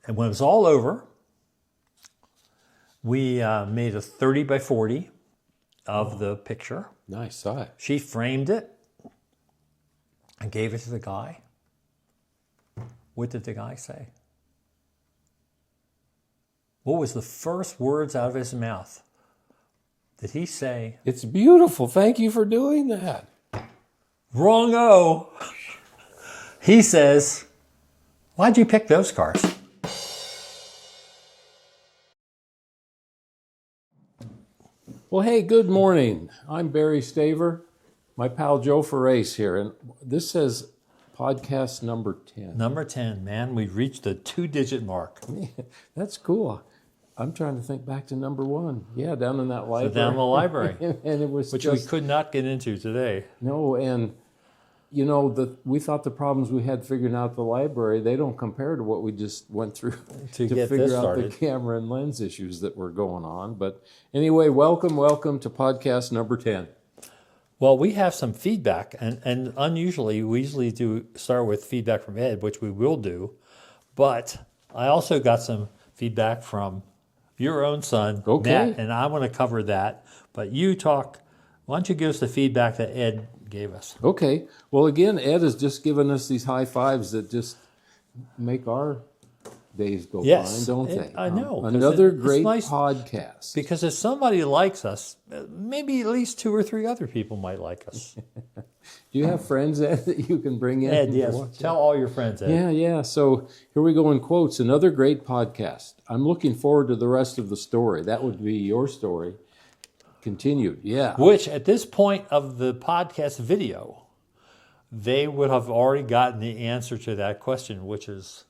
And when it was all over, we made a 30 by 40 of the picture. Nice, saw it. She framed it and gave it to the guy. What did the guy say? What was the first words out of his mouth? Did he say, "It's beautiful, thank you for doing that"? Wrong-o. He says, "Why'd you pick those cars?" Well, hey, good morning. I'm Barry Staver, my pal Joe Farace here, and this says podcast number 10. Number 10, man. We've reached the 2-digit mark. That's cool. I'm trying to think back to number 1. Yeah, down in that library. So down in the library. And it was which just, we could not get into today. No, and you know, we thought the problems we had figuring out the library, they don't compare to what we just went through to figure out the camera and lens issues that were going on. But anyway, welcome to podcast number 10. Well, we have some feedback, and unusually, we usually do start with feedback from Ed, which we will do. But I also got some feedback from your own son, Matt, and I want to cover that. But you talk, why don't you give us the feedback that Ed gave us? Okay. Well, again, Ed has just given us these high fives that just make our days go fine, don't they? I know. Another great podcast. Because if somebody likes us, maybe at least 2 or 3 other people might like us. Do you have friends, Ed, that you can bring in? Ed, yes. Tell all your friends, Ed. Yeah. So here we go in quotes. Another great podcast. I'm looking forward to the rest of the story. That would be your story. Continued, yeah. Which, at this point of the podcast video, they would have already gotten the answer to that question, which is,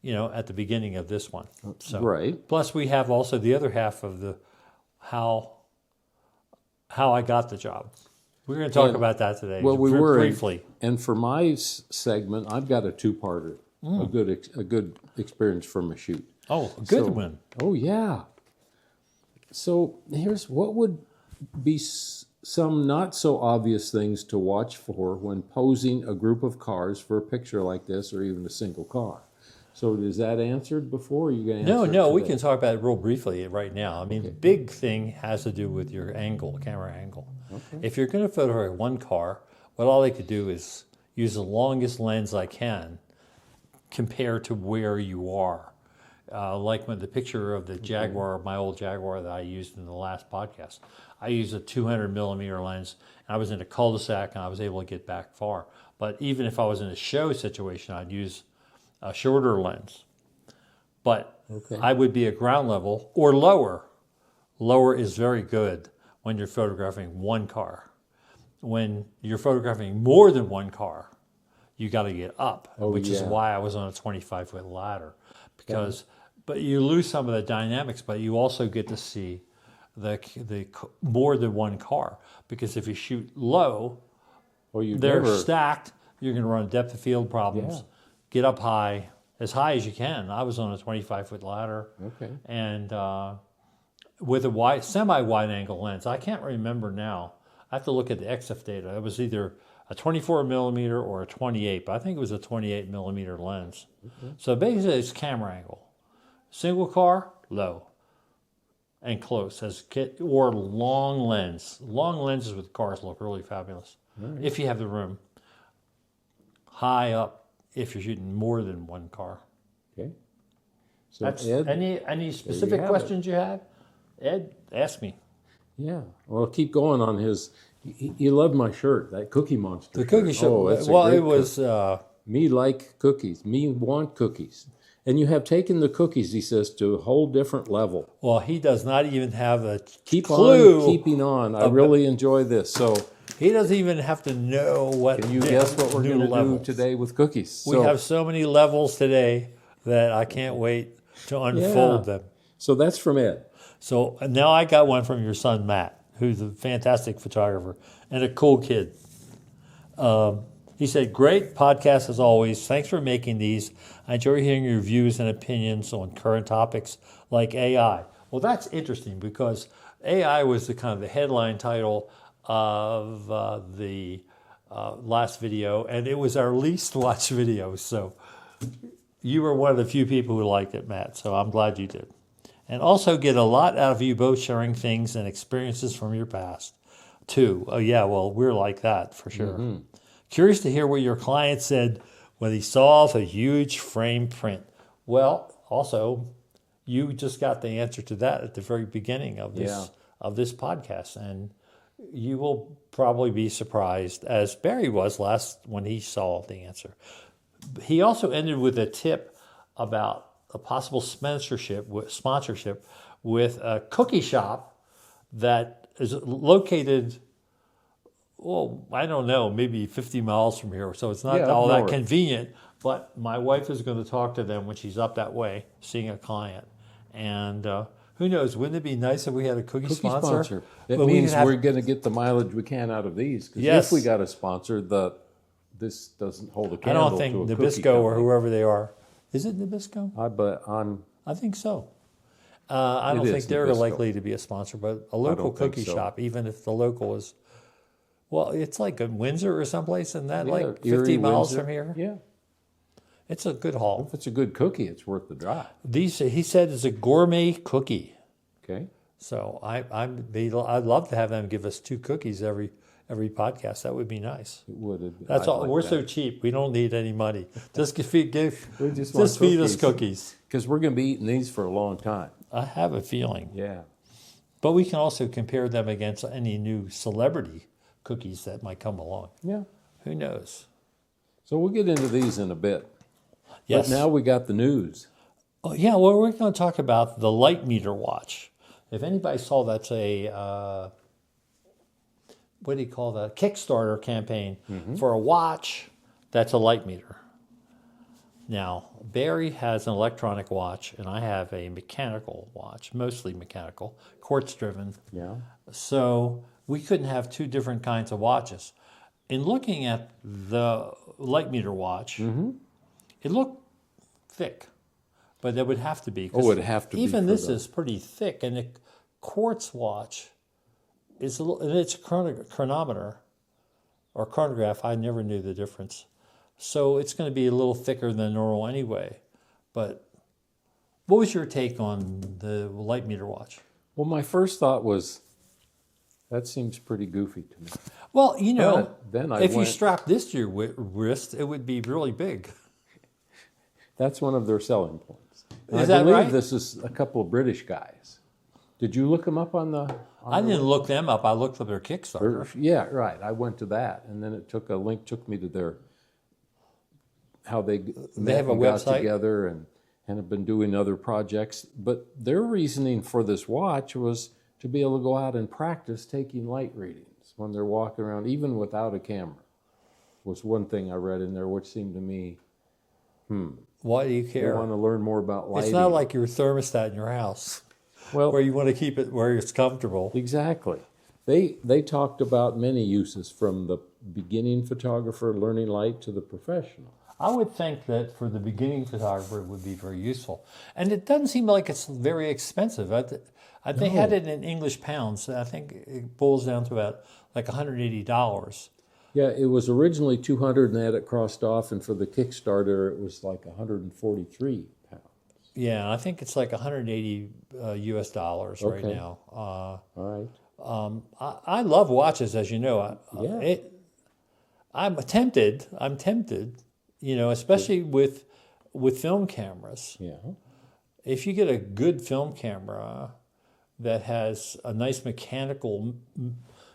at the beginning of this one. So, right. Plus, we have also the other half of the how I got the job. We're going to talk about that today. Well, briefly. And for my segment, I've got a 2-parter. A good experience from a shoot. Oh, a good one. Oh, yeah. So here's what would be some not so obvious things to watch for when posing a group of cars for a picture like this, or even a single car. So is that answered before? Or are you going to answer No, we can talk about it real briefly right now. I mean, the big thing has to do with your angle, camera angle. Okay. If you're going to photograph one car, what I like to do is use the longest lens I can compared to where you are. Like when the picture of the Jaguar, my old Jaguar that I used in the last podcast, I used a 200 millimeter lens, and I was in a cul-de-sac, and I was able to get back far. But even if I was in a show situation, I'd use a shorter lens. But I would be at ground level or lower. Lower is very good when you're photographing one car. When you're photographing more than one car, you got to get up, which is why I was on a 25-foot ladder. But you lose some of the dynamics, but you also get to see the more than one car. Because if you shoot low, they're stacked. You're going to run depth of field problems. Yeah. Get up high as you can. I was on a 25-foot ladder, and with a semi-wide angle lens. I can't remember now. I have to look at the XF data. It was either a 24 millimeter or a 28, but I think it was a 28 millimeter lens. So basically, it's camera angle. Single car, low and close, or long lens. Long lenses with cars look really fabulous if you have the room. High up if you're shooting more than one car. Okay. So Ed, any specific questions you have? Ed, ask me. Yeah. Well, keep going on his. He loved my shirt, that Cookie Monster. The cookie shirt. Oh, it was. Me like cookies. Me want cookies. And you have taken the cookies, he says, to a whole different level. Well, he does not even have a clue. Keeping on. I really enjoy this. So he doesn't even have to know what. Can you guess what we're going to do today with cookies? We have so many levels today that I can't wait to unfold them. So that's from Ed. So now I got one from your son, Matt, who's a fantastic photographer and a cool kid. He said, great podcast as always. Thanks for making these. I enjoy hearing your views and opinions on current topics like AI. Well, that's interesting because AI was the headline title of the last video, and it was our least watched video. So You were one of the few people who liked it, Matt, so I'm glad you did. And also get a lot out of you both sharing things and experiences from your past, too. Oh, yeah, well, we're like that, for sure. Curious to hear what your client said when he saw the huge frame print. Well, also, you just got the answer to that at the very beginning of this podcast, and you will probably be surprised, as Barry was last when he saw the answer. He also ended with a tip about a possible sponsorship with a cookie shop that is located, well, I don't know, maybe 50 miles from here, so it's not all that convenient. But my wife is going to talk to them when she's up that way, seeing a client. And who knows, wouldn't it be nice if we had a cookie sponsor? It means we're going to get the mileage we can out of these. Because if we got a sponsor, this doesn't hold a candle to a cookie company. I don't think Nabisco or whoever they are. Is it Nabisco? I think so. I don't think they're likely to be a sponsor, but a local cookie shop, even if the local is, well, it's like in Windsor or someplace, and that like 50 Erie, miles Windsor. from here. Yeah. It's a good haul. If it's a good cookie, it's worth the drive. He said it's a gourmet cookie. Okay. So I'd love to have them give us 2 cookies every podcast. That would be nice. It would. That's all. We're so cheap. We don't need any money. Just feed us cookies. Because we're going to be eating these for a long time. I have a feeling. Yeah. But we can also compare them against any new celebrity cookies that might come along. Yeah. Who knows? So we'll get into these in a bit. Yes. But now we got the news. Oh, yeah, well, we're going to talk about the light meter watch. If anybody saw that's a, what do you call that? Kickstarter campaign for a watch that's a light meter. Now, Barry has an electronic watch, and I have a mechanical watch, mostly mechanical, quartz-driven. Yeah. So we couldn't have 2 different kinds of watches. In looking at the light meter watch, it looked thick, but it would have to be. Oh, it'd have to be. Even this is pretty thick, and the quartz watch is it's a chronometer or chronograph. I never knew the difference. So it's going to be a little thicker than normal anyway. But what was your take on the light meter watch? Well, my first thought was, that seems pretty goofy to me. Well, you know, you strap this to your wrist, it would be really big. That's one of their selling points. And Is that right? I believe this is a couple of British guys. Did you look them up on the... I didn't look them up. I looked up their Kickstarter. Yeah, right. I went to that, and then it took me to their... how they have a got website together and have been doing other projects. But their reasoning for this watch was to be able to go out and practice taking light readings when they're walking around, even without a camera, was one thing I read in there, which seemed to me, Why do you care? I want to learn more about lighting. It's not like your thermostat in your house, where you want to keep it where it's comfortable. Exactly. They talked about many uses, from the beginning photographer learning light to the professional. I would think that for the beginning photographer, it would be very useful. And it doesn't seem like it's very expensive. They had it in English pounds. I think it boils down to about like $180. Yeah, it was originally $200, and they had it crossed off, and for the Kickstarter, it was like $143. Yeah, I think it's like $180 US dollars right now. All right. I love watches, as you know. I'm tempted, you know, especially with film cameras. Yeah. If you get a good film camera that has a nice mechanical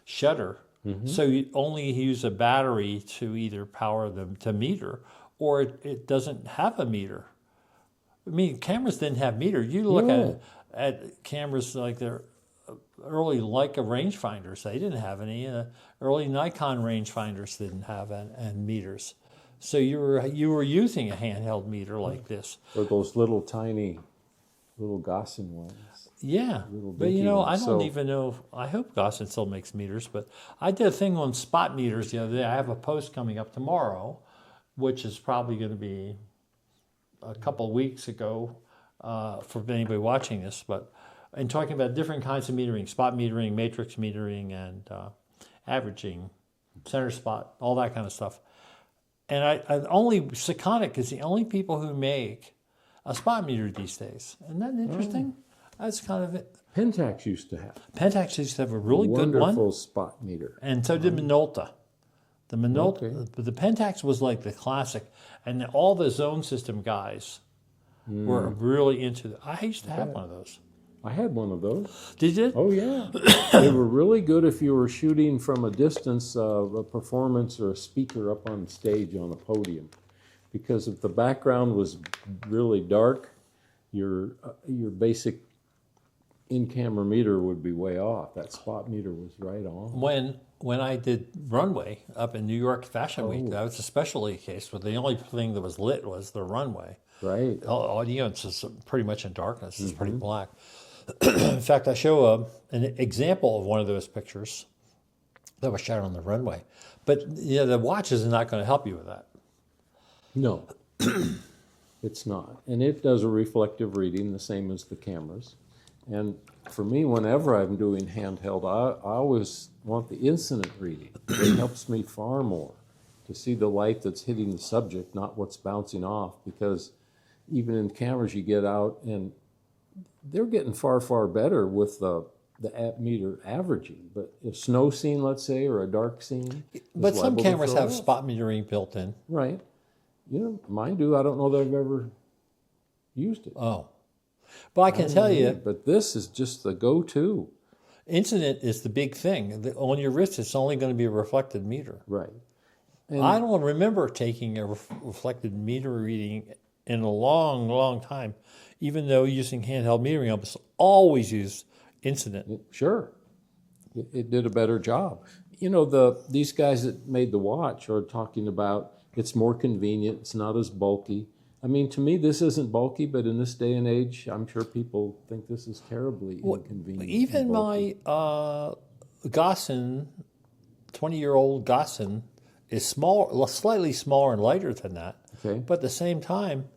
shutter, so you only use a battery to either power them to meter, or it doesn't have a meter. I mean, cameras didn't have meters. You look at cameras like their early Leica rangefinders; they didn't have any. Early Nikon rangefinders didn't have and meters. So you were using a handheld meter like this, or those little tiny, little Gaussian ones. Yeah, but you know, I don't even know. I hope Gaussian still makes meters, but I did a thing on spot meters the other day. I have a post coming up tomorrow, which is probably going to be a couple of weeks ago for anybody watching this, but in talking about different kinds of metering, spot metering, matrix metering, and averaging, center spot, all that kind of stuff. And I only Sekonic is the only people who make a spot meter these days. Isn't that interesting? That's kind of it. Pentax used to have. Pentax used to have a really good one. Wonderful spot meter. And so did Minolta. The Minolta, but the Pentax was like the classic. And all the zone system guys were really into it. I used to have one of those. I had one of those. Did you? Oh, yeah. They were really good if you were shooting from a distance of a performance or a speaker up on stage on a podium. Because if the background was really dark, your basic in-camera meter would be way off. That spot meter was right on. When I did runway up in New York Fashion Week, that was especially a case where the only thing that was lit was the runway. Right. The audience is pretty much in darkness. It's pretty black. In fact, I show an example of one of those pictures that was shot on the runway. But the watch is not going to help you with that. No, it's not. And it does a reflective reading, the same as the cameras. And for me, whenever I'm doing handheld, I always want the incident reading. It helps me far more to see the light that's hitting the subject, not what's bouncing off. Because even in cameras, you get out, and they're getting far, far better with the meter averaging. But a snow scene, let's say, or a dark scene. But some cameras have off. spot metering built in. Right. Mine do. I don't know that I've ever used it. Oh. But I can tell you. But this is just the go-to. Incident is the big thing. On your wrist, it's only going to be a reflected meter. Right. And I don't remember taking a reflected meter reading in a long, long time, even though using handheld metering, I almost always use incident. Sure. It did a better job. These guys that made the watch are talking about it's more convenient, it's not as bulky. I mean, to me, this isn't bulky, but in this day and age, I'm sure people think this is terribly inconvenient. Even my Gossin, 20-year-old Gossin, is slightly smaller and lighter than that. Okay. But at the same time,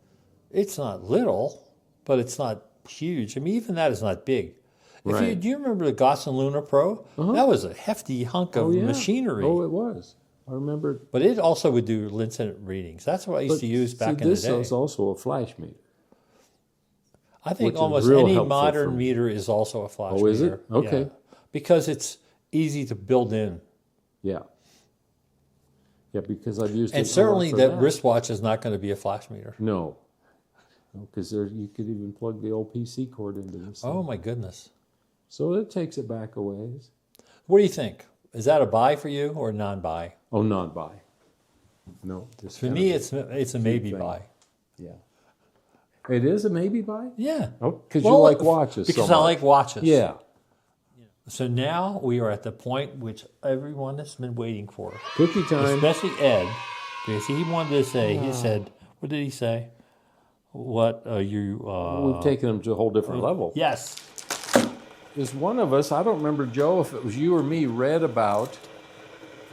it's not little, but it's not huge. I mean, even that is not big. Right. Do you remember the Gossin Luna Pro? That was a hefty hunk of machinery. Oh, it was. I remember. But it also would do incident readings. That's what I used to use back in the day. This is also a flash meter. I think almost any modern meter is also a flash meter. Oh, is it? Okay. Yeah. Because it's easy to build in. Yeah. Yeah, because I've used it. And certainly that wristwatch is not going to be a flash meter. No. Because you could even plug the old PC cord into this. Oh, my goodness. So it takes it back a ways. What do you think? Is that a buy for you or non-buy? Oh, non-buy. No. For me, it's a maybe buy. Yeah. It is a maybe buy? Yeah. Oh, because you like watches. Because I like watches. Yeah. So now we are at the point which everyone has been waiting for. Cookie time. Especially Ed, because he wanted to say, he said, what did he say? What are you... We've taken him to a whole different level. Yes. Is one of us, I don't remember, Joe, if it was you or me, read about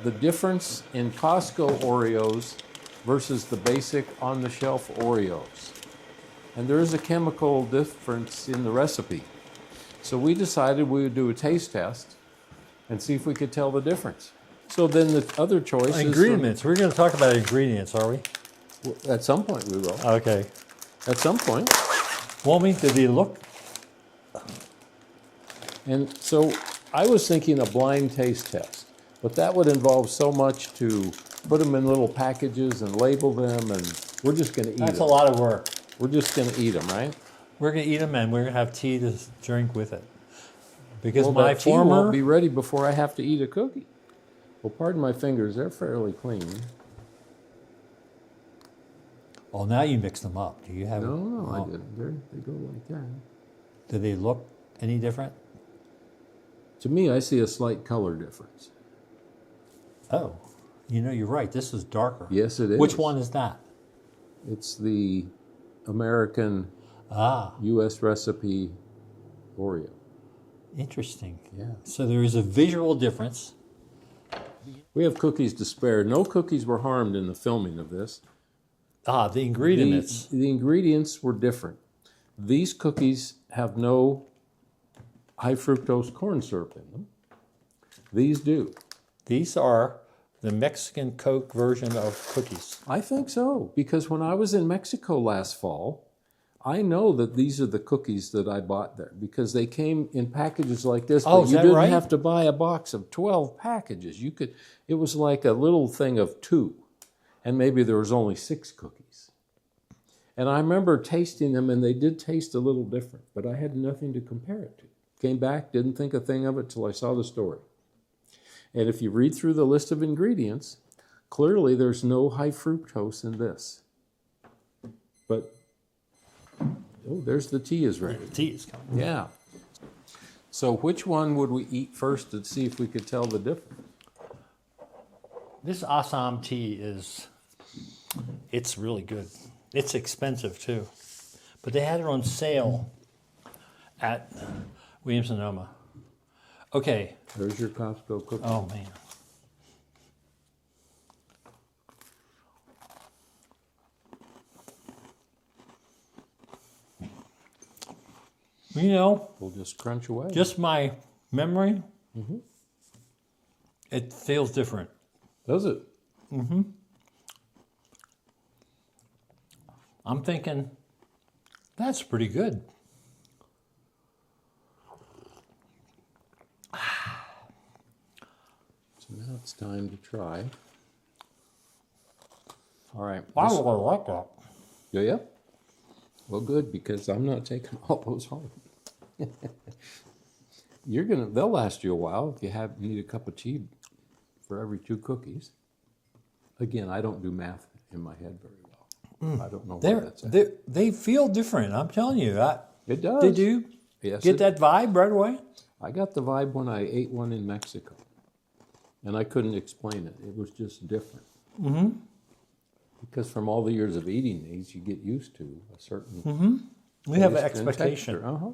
the difference in Costco Oreos versus the basic on-the-shelf Oreos. And there is a chemical difference in the recipe. So we decided we would do a taste test and see if we could tell the difference. So then the other choice is... Ingredients. We're going to talk about ingredients, are we? At some point we will. Okay. At some point. Well, did he look? And so I was thinking a blind taste test, but that would involve so much to put them in little packages and label them, and we're just going to eat them. That's a lot of work. We're just going to eat them, right? We're going to eat them, and we're going to have tea to drink with it. Because my tea won't be ready before I have to eat a cookie. Well, pardon my fingers, they're fairly clean. Well, now you mix them up. Do you have? No, I didn't. They go like that. Do they look any different? To me, I see a slight color difference. Oh, you're right. This is darker. Yes, it is. Which one is that? It's the American U.S. recipe Oreo. Interesting. Yeah. So there is a visual difference. We have cookies to spare. No cookies were harmed in the filming of this. The ingredients. The ingredients were different. These cookies have no high fructose corn syrup in them. These do. These are the Mexican Coke version of cookies. I think so, because when I was in Mexico last fall, I know that these are the cookies that I bought there because they came in packages like this. Oh, but is you that didn't right? have to buy a box of 12 packages. You could. It was like a little thing of 2, and maybe there was only 6 cookies. And I remember tasting them, and they did taste a little different, but I had nothing to compare it to. Came back, didn't think a thing of it till I saw the story. And if you read through the list of ingredients, clearly there's no high fructose in this. But, oh, there's the tea is ready. The tea is coming. Yeah. So which one would we eat first to see if we could tell the difference? This Assam tea it's really good. It's expensive too. But they had it on sale at Williams-Sonoma. Okay. There's your Costco cookie. Oh, man. You know, We'll just crunch away. just my memory, it feels different. Does it? I'm thinking, that's pretty good. So now it's time to try. All right. I really like that. Yeah, yeah. Well, good, because I'm not taking all those home. They'll last you a while if you need a cup of tea for every 2 cookies. Again, I don't do math in my head very well. I don't know where that's at. They feel different, I'm telling you. It does. Did you get that vibe right away? I got the vibe when I ate one in Mexico. And I couldn't explain it. It was just different. Because from all the years of eating these, you get used to a certain We have an taste and expectation. texture. Uh-huh.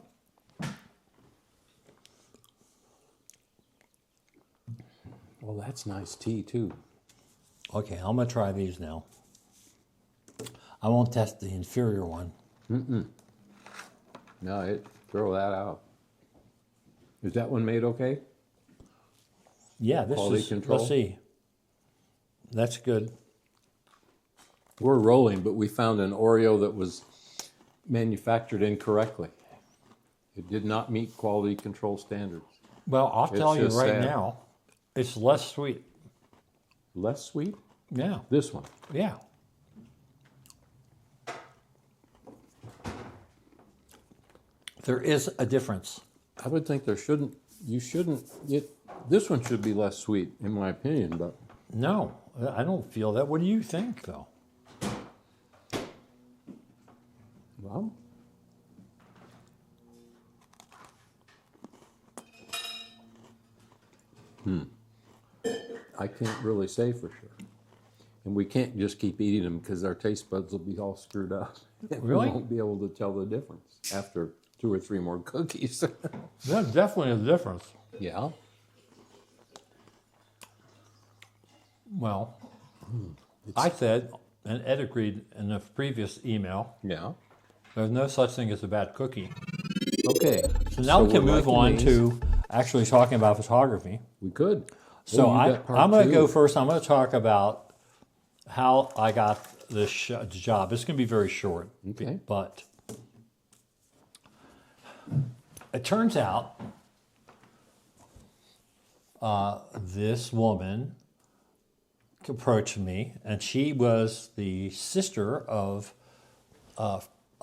Well, that's nice tea, too. Okay, I'm going to try these now. I won't test the inferior one. No, throw that out. Is that one made okay? Yeah, this Quality is, control? let's see. That's good. We're rolling, but we found an Oreo that was manufactured incorrectly. It did not meet quality control standards. Well, I'll tell you just right sad. now, it's less sweet. Less sweet? Yeah, This one. yeah. There is a difference. I would think this one should be less sweet, in my opinion, but No, I don't feel that. What do you think, though? well, I can't really say for sure. And we can't just keep eating them because our taste buds will be all screwed up. Really? We won't be able to tell the difference after 2 or 3 more cookies. There's definitely a difference. Yeah. Well, I said, and Ed agreed in the previous email, Yeah. there's no such thing as a bad cookie. Okay. So now we can we're move liking on these. to actually talking about photography. We could. So Oh, you got part I'm going to 2. go first. I'm going to talk about how I got this job. It's going to be very short. Okay. But it turns out this woman approached me, and she was the sister of a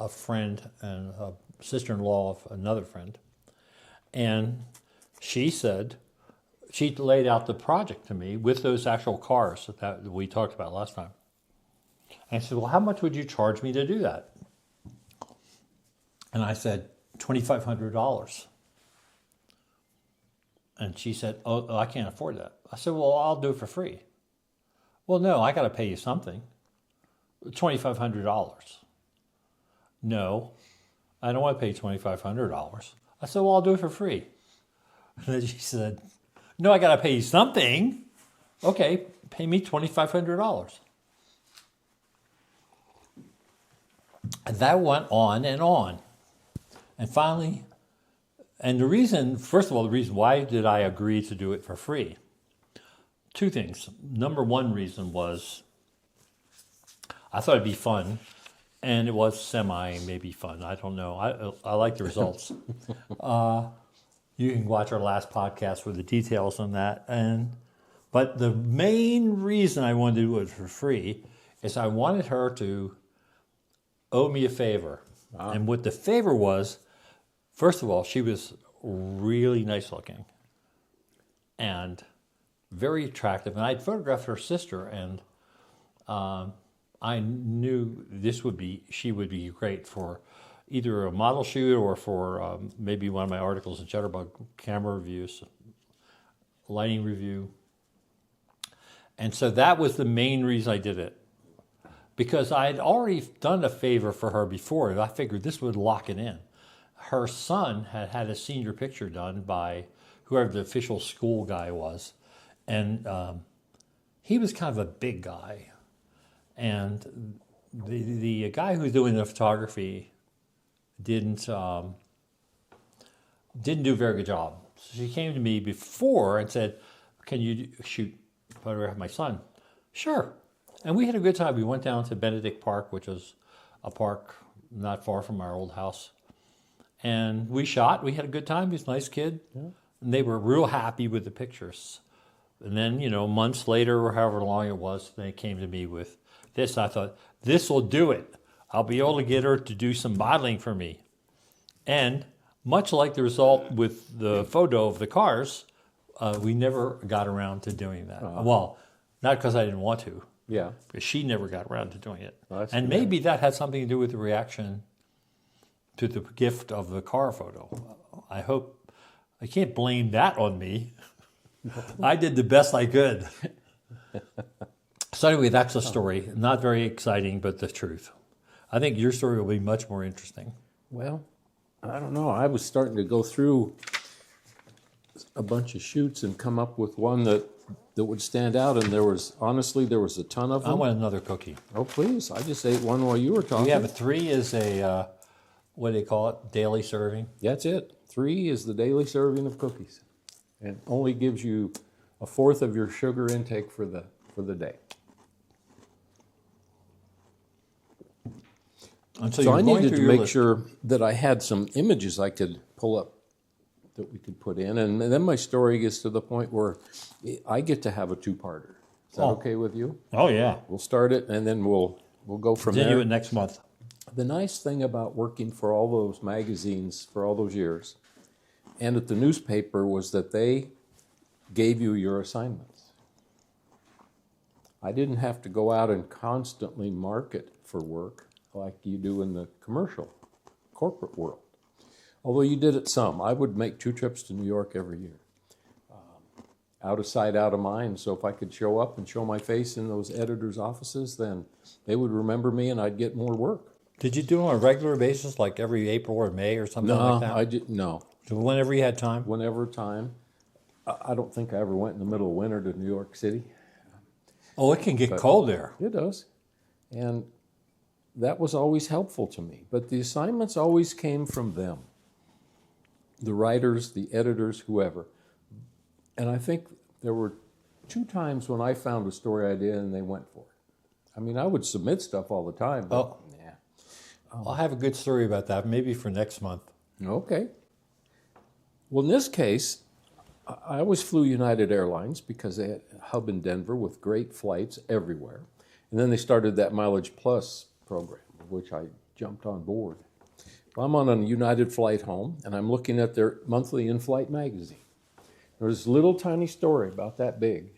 friend and a sister-in-law of another friend. And she said, she laid out the project to me with those actual cars that we talked about last time. And I said, well, how much would you charge me to do that? And I said, $2,500. And she said, oh, I can't afford that. I said, well, I'll do it for free. Well, no, I got to pay you something. $2,500. No, I don't want to pay $2,500. I said, well, I'll do it for free. And then she said, no, I got to pay you something. Okay, pay me $2,500. And that went on and on. And finally, and the reason, first of all, the reason why did I agree to do it for free? two things. Number one reason was I thought it'd be fun, and it was maybe fun. I don't know. I like the results. You can watch our last podcast for the details on that. But the main reason I wanted to do it for free is I wanted her to owe me a favor. Wow. And what the favor was, first of all, she was really nice looking and very attractive. And I'd photographed her sister, and I knew she would be great for either a model shoot or for maybe one of my articles in Shutterbug, camera reviews, lighting review. And so that was the main reason I did it, because I had already done a favor for her before, and I figured this would lock it in. Her son had had a senior picture done by whoever the official school guy was, and he was kind of a big guy. And the guy who was doing the photography didn't do a very good job. So she came to me before and said, "Can you photograph my son?" Sure. And we had a good time. We went down to Benedict Park, which is a park not far from our old house. And we shot. We had a good time. He was a nice kid. Yeah. And they were real happy with the pictures. And then, months later or however long it was, they came to me with this. I thought, this will do it. I'll be able to get her to do some modeling for me. And much like the result with the photo of the cars, we never got around to doing that. Well, not because I didn't want to. Yeah. Because she never got around to doing it. Well, and maybe that had something to do with the reaction to the gift of the car photo. I hope, I can't blame that on me. I did the best I could. So anyway, that's the story. Not very exciting, but the truth. I think your story will be much more interesting. Well, I don't know. I was starting to go through a bunch of shoots and come up with one that would stand out, and there was a ton of them. I want another cookie. Oh, please. I just ate one while you were talking. We have 3 is a, what do they call it, daily serving? That's it. 3 is the daily serving of cookies. And only gives you 1/4 of your sugar intake for the day. So I needed to make sure that I had some images I could pull up that we could put in. And then my story gets to the point where I get to have a 2-parter. Is that okay with you? Oh, yeah. We'll start it, and then we'll go from there. Continue it next month. The nice thing about working for all those magazines for all those years and at the newspaper was that they gave you your assignments. I didn't have to go out and constantly market for work like you do in the commercial, corporate world. Although you did it some. I would make 2 trips to New York every year. Out of sight, out of mind. So if I could show up and show my face in those editors' offices, then they would remember me and I'd get more work. Did you do it on a regular basis, like every April or May or something like that? No. So whenever you had time? Whenever time. I don't think I ever went in the middle of winter to New York City. Oh, it can get cold there. It does. And that was always helpful to me. But the assignments always came from them. The writers, the editors, whoever. And I think there were 2 times when I found a story idea and they went for it. I mean, I would submit stuff all the time. But I'll have a good story about that, maybe for next month. Okay. Well, in this case, I always flew United Airlines because they had a hub in Denver with great flights everywhere. And then they started that Mileage Plus program, of which I jumped on board. Well, I'm on a United flight home, and I'm looking at their monthly in-flight magazine. There's this little tiny story about that big.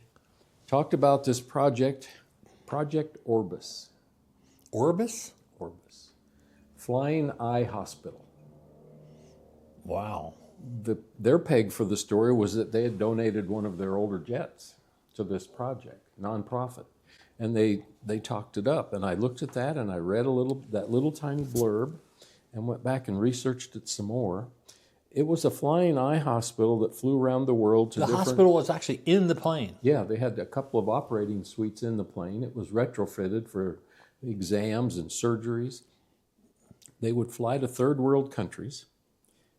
Talked about this Project Orbis. Orbis? Orbis. Flying Eye Hospital. Wow. Their peg for the story was that they had donated one of their older jets to this project, nonprofit. And they talked it up. And I looked at that and I read that little tiny blurb and went back and researched it some more. It was a flying eye hospital that flew around the world to different... The hospital was actually in the plane? Yeah, they had a couple of operating suites in the plane. It was retrofitted for exams and surgeries. They would fly to third world countries.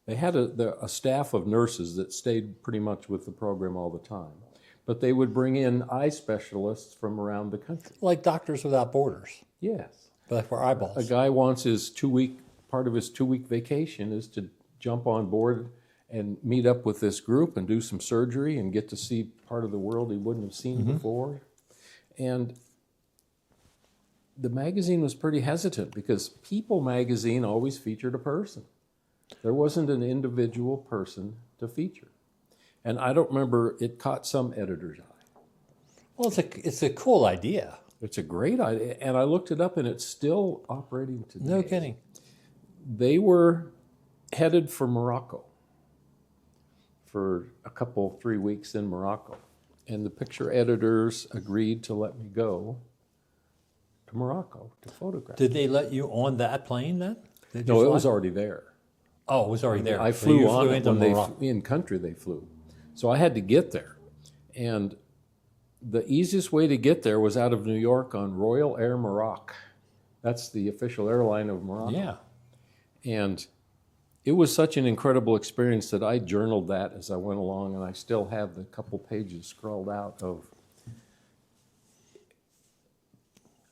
They had a staff of nurses that stayed pretty much with the program all the time. but they would bring in eye specialists from around the country. Like Doctors Without Borders, Yes. but for eyeballs. A guy wants his part of his 2-week vacation is to jump on board and meet up with this group and do some surgery and get to see part of the world he wouldn't have seen before. And the magazine was pretty hesitant because People magazine always featured a person. There wasn't an individual person to feature. And I don't remember, it caught some editor's eye. Well, it's a cool idea. It's a great idea. And I looked it up and it's still operating today. No kidding. They were headed for Morocco for 3 weeks in Morocco. And the picture editors agreed to let me go to Morocco to photograph. Did they let you on that plane then? No, it was already there. Oh, it was already there. I So flew you on it into when Morocco. in country they flew. So I had to get there. And the easiest way to get there was out of New York on Royal Air Morocco. That's the official airline of Morocco. Yeah. And it was such an incredible experience that I journaled that as I went along, and I still have the couple pages scrawled out of.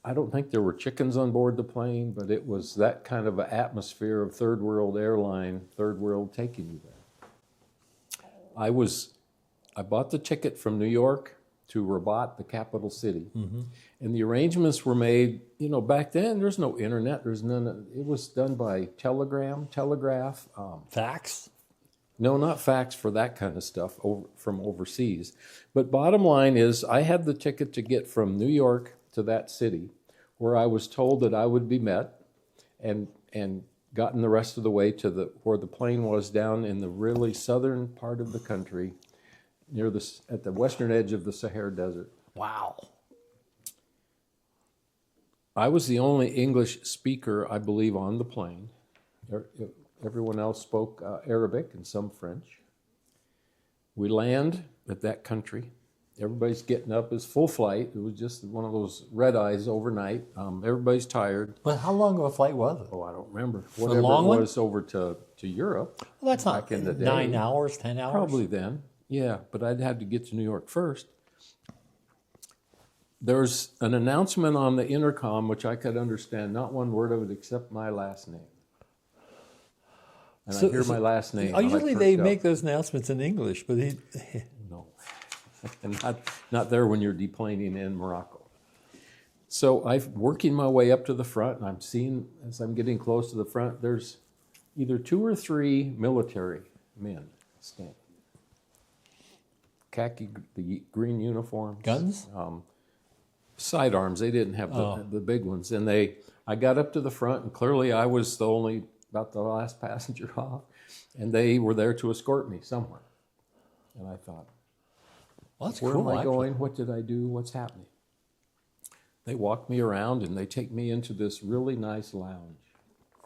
I don't think there were chickens on board the plane, but it was that kind of an atmosphere of third world airline, third world taking you there. I bought the ticket from New York to Rabat, the capital city. And the arrangements were made, back then there's no internet, there's none. It was done by telegraph. Fax? No, not fax for that kind of stuff from overseas. But bottom line is I had the ticket to get from New York to that city where I was told that I would be met and gotten the rest of the way to where the plane was down in the really southern part of the country at the western edge of the Sahara Desert. Wow. I was the only English speaker, I believe, on the plane. Everyone else spoke Arabic and some French. We land at that country. Everybody's getting up. It's full flight. It was just one of those red eyes overnight. Everybody's tired. But how long of a flight was it? Oh, I don't remember. A Whatever long it one? was over to Europe. Well, that's not back in the day. 9 hours, 10 hours? Probably then. Yeah, but I'd have to get to New York first. There's an announcement on the intercom, which I could understand not one word of it except my last name. And I hear my last name. Usually they make those announcements in English, but No. And not there when you're deplaning in Morocco. So I'm working my way up to the front, and I'm seeing, as I'm getting close to the front, there's either 2 or 3 military men standing. Khaki, the green uniforms. guns? Sidearms. They didn't have the big ones. And I got up to the front, and clearly I was about the last passenger off, and they were there to escort me somewhere. And I thought, Well, that's where cool, am I actually. going? What did I do? What's happening? They walk me around, and they take me into this really nice lounge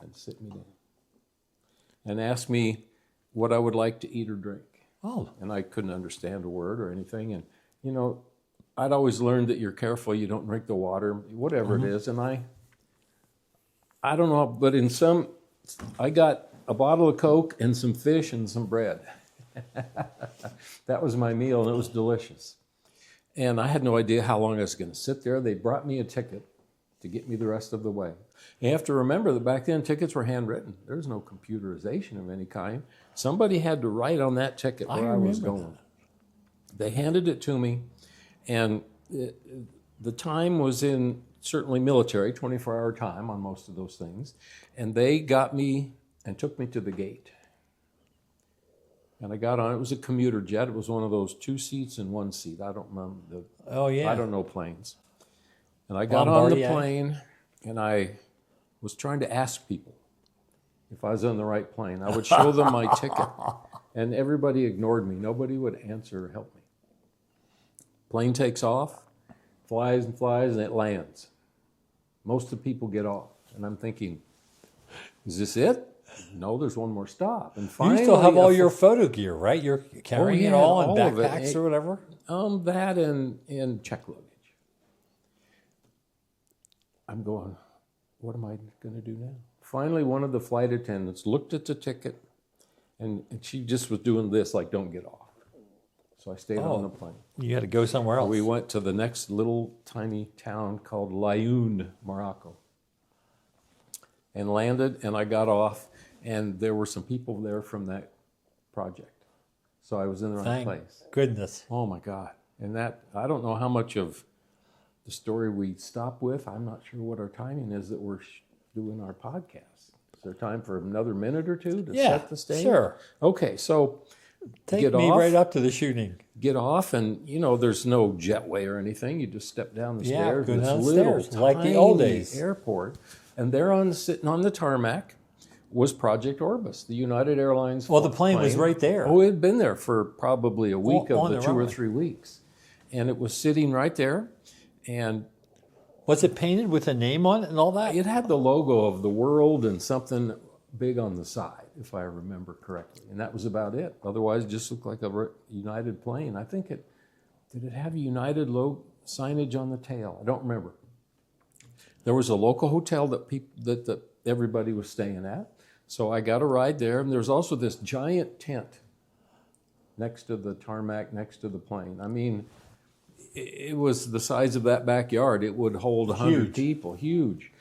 and sit me down and ask me what I would like to eat or drink. Oh, And I couldn't understand a word or anything. And, I'd always learned that you're careful, you don't drink the water, whatever it is. And I don't know, but I got a bottle of Coke and some fish and some bread. That was my meal, and it was delicious. And I had no idea how long I was going to sit there. They brought me a ticket to get me the rest of the way. You have to remember that back then tickets were handwritten. There was no computerization of any kind. Somebody had to write on that ticket where I was going. They handed it to me, and the time was in certainly military, 24-hour time on most of those things. And they got me and took me to the gate. And I got on, it was a commuter jet. It was one of those 2 seats and 1 seat. I don't remember I don't know planes. And I got on the plane, and I was trying to ask people if I was on the right plane. I would show them my ticket, and everybody ignored me. Nobody would answer or help me. Plane takes off, flies and flies, and it lands. Most of the people get off, and I'm thinking, is this it? No, there's one more stop. And finally, you still have all your photo gear, right? You're carrying it all in of it. backpacks or whatever? That and check luggage. I'm going, what am I going to do now? Finally, one of the flight attendants looked at the ticket, and she just was doing this, like, don't get off. So I stayed on the plane. You had to go somewhere else. We went to the next little tiny town called Laayoune, Morocco, and landed, and I got off, and there were some people there from that project. So I was in the right Thank place. goodness. Oh my God. And that, I don't know how much of the story we stop with. I'm not sure what our timing is that we're doing our podcast. Is there time for another minute or two to set the stage? Sure. Okay, so Take get me off. right up to the shooting. Get off, and there's no jetway or anything. You just step down the stairs. go This down the little stairs, like the old tiny days. airport, and there sitting on the tarmac was Project Orbis, the United Airlines. Well, the plane was right there. Oh, it had been there for probably a week of on the the 2 or runway. 3 weeks, and it was sitting right there, and Was it painted with a name on it and all that? it had the logo of the world and something big on the side, if I remember correctly, and that was about it. Otherwise, it just looked like a United plane. I think did it have United signage on the tail? I don't remember. There was a local hotel that everybody was staying at, so I got a ride there. And there's also this giant tent next to the tarmac, next to the plane. I mean, it was the size of that backyard. It would hold 100 Huge. people, huge.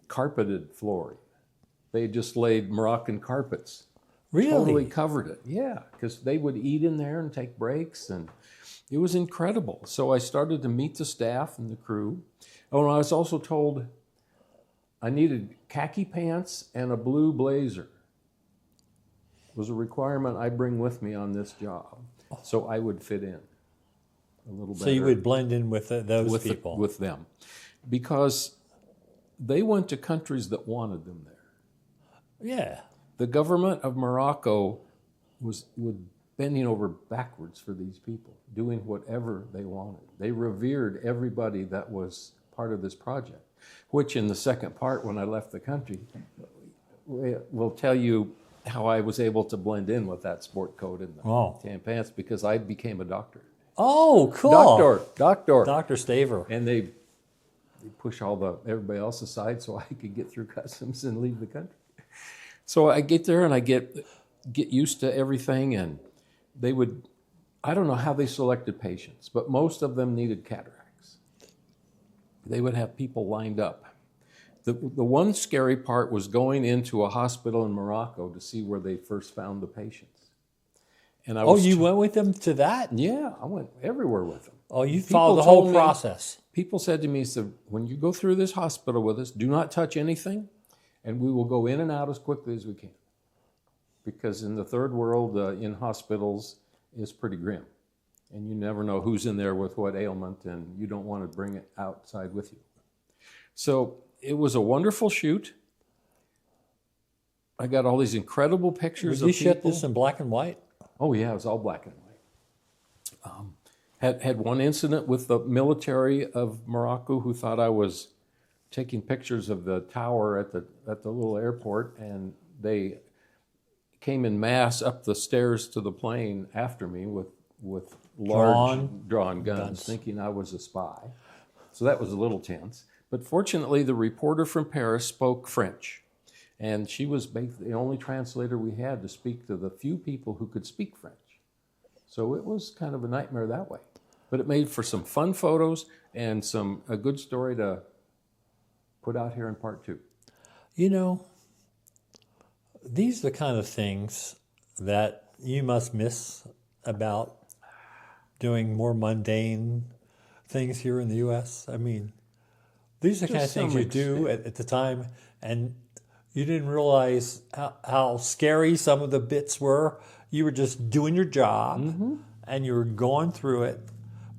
Carpeted flooring. They just laid Moroccan carpets. Really? Totally covered it. Yeah, because they would eat in there and take breaks, and it was incredible. So I started to meet the staff and the crew. Oh, and I was also told I needed khaki pants and a blue blazer. It was a requirement I bring with me on this job, so I would fit in a little better. So you would blend in with those people. With them, because they went to countries that wanted them there. Yeah. The government of Morocco was bending over backwards for these people, doing whatever they wanted. They revered everybody that was part of this project, which in the second part, when I left the country, will tell you how I was able to blend in with that sport coat and the tan pants, because I became a doctor. Oh, cool. Doctor. Dr. Staver. And they push everybody else aside so I could get through customs and leave the country. So I get there and I get used to everything, and I don't know how they selected patients, but most of them needed cataracts. They would have people lined up. The one scary part was going into a hospital in Morocco to see where they first found the patients. And you went with them to that? Yeah, I went everywhere with them. Oh, you followed the whole process. People said to me, when you go through this hospital with us, do not touch anything, and we will go in and out as quickly as we can. Because in the third world, in hospitals, it's pretty grim. And you never know who's in there with what ailment, and you don't want to bring it outside with you. So it was a wonderful shoot. I got all these incredible pictures of people. Did you shoot this in black and white? Oh, yeah, it was all black and white. Had one incident with the military of Morocco who thought I was taking pictures of the tower at the little airport, and they came in mass up the stairs to the plane after me with large drawn guns, thinking I was a spy. So that was a little tense. But fortunately, the reporter from Paris spoke French, and she was the only translator we had to speak to the few people who could speak French. So it was kind of a nightmare that way. But it made for some fun photos and a good story to put out here in part 2. These are the kind of things that you must miss about doing more mundane things here in the U.S. I mean, these are the kind of things you do at the time, and you didn't realize how scary some of the bits were. You were just doing your job, and you were going through it.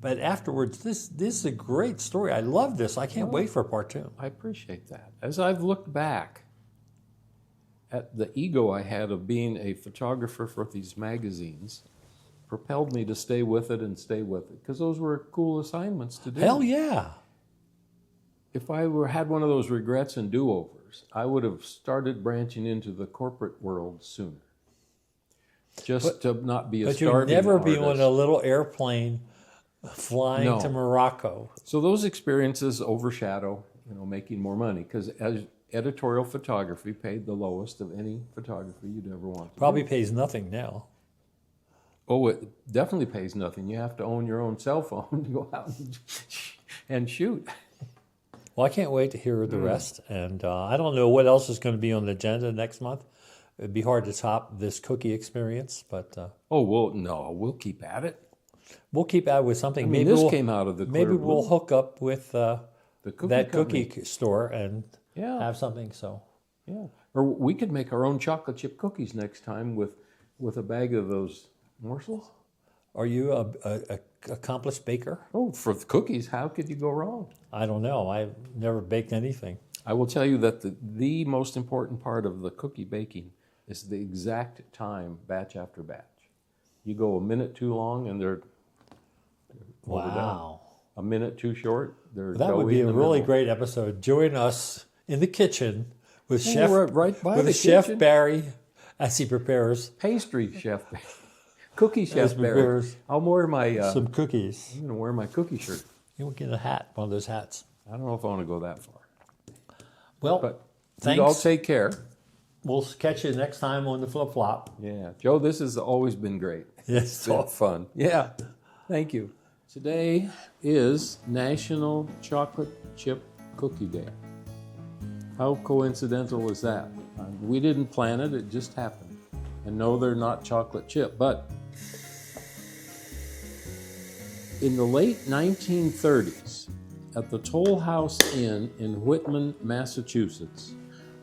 But afterwards, this is a great story. I love this. I can't wait for part 2. I appreciate that. As I've looked back at the ego I had of being a photographer for these magazines, propelled me to stay with it, because those were cool assignments to do. Hell yeah. If I had one of those regrets and do-overs, I would have started branching into the corporate world sooner. To not be a starving But you'd never artist. be on a little airplane flying to Morocco. So those experiences overshadow, making more money, because as editorial photography paid the lowest of any photography you'd ever want to Probably do. pays nothing now. Oh, it definitely pays nothing. You have to own your own cell phone to go out and shoot. Well, I can't wait to hear the rest. And I don't know what else is going to be on the agenda next month. It'd be hard to top this cookie experience, but Oh, well, no, we'll keep at it. we'll keep out with something. I mean, maybe this came out of the clear maybe blue. we'll hook up with The cookie that company. cookie store and Yeah. have something. So, Yeah. Or we could make our own chocolate chip cookies next time with a bag of those morsels. are you a accomplished baker? Oh, for the cookies, how could you go wrong? I don't know. I've never baked anything. I will tell you that the most important part of the cookie baking is the exact time, batch after batch. You go a minute too long and they're overdone. Wow. A minute too short, they're That would doughy be in a the really middle. great episode. Join us in the kitchen with Oh, Chef right by with the Chef kitchen. Barry as he prepares Pastry chef, cookie chef As Barry. prepares I'll wear my. some cookies. I'm gonna wear my cookie shirt. You'll get a hat, one of those hats. I don't know if I want to go that far, Well, but thanks. you all take care. We'll catch you next time on the flip flop. Yeah, Joe, this has always been great. Yes, It's all fun. Yeah, thank you. Today is National Chocolate Chip Cookie Day. How coincidental is that? We didn't plan it, it just happened. And no, they're not chocolate chip, but in the late 1930s, at the Toll House Inn in Whitman, Massachusetts,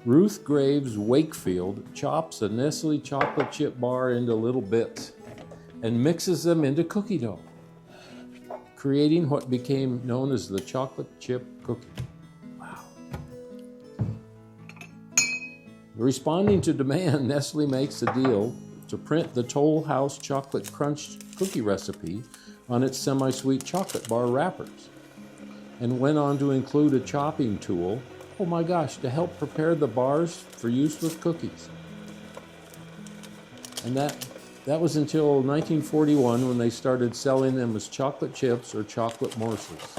Ruth Graves Wakefield chops a Nestle chocolate chip bar into little bits and mixes them into cookie dough, creating what became known as the chocolate chip cookie. Wow. Responding to demand, Nestle makes a deal to print the Toll House Chocolate Crunch cookie recipe on its semi-sweet chocolate bar wrappers, and went on to include a chopping tool, oh my gosh, to help prepare the bars for use with cookies. And that was until 1941 when they started selling them as chocolate chips or chocolate morsels.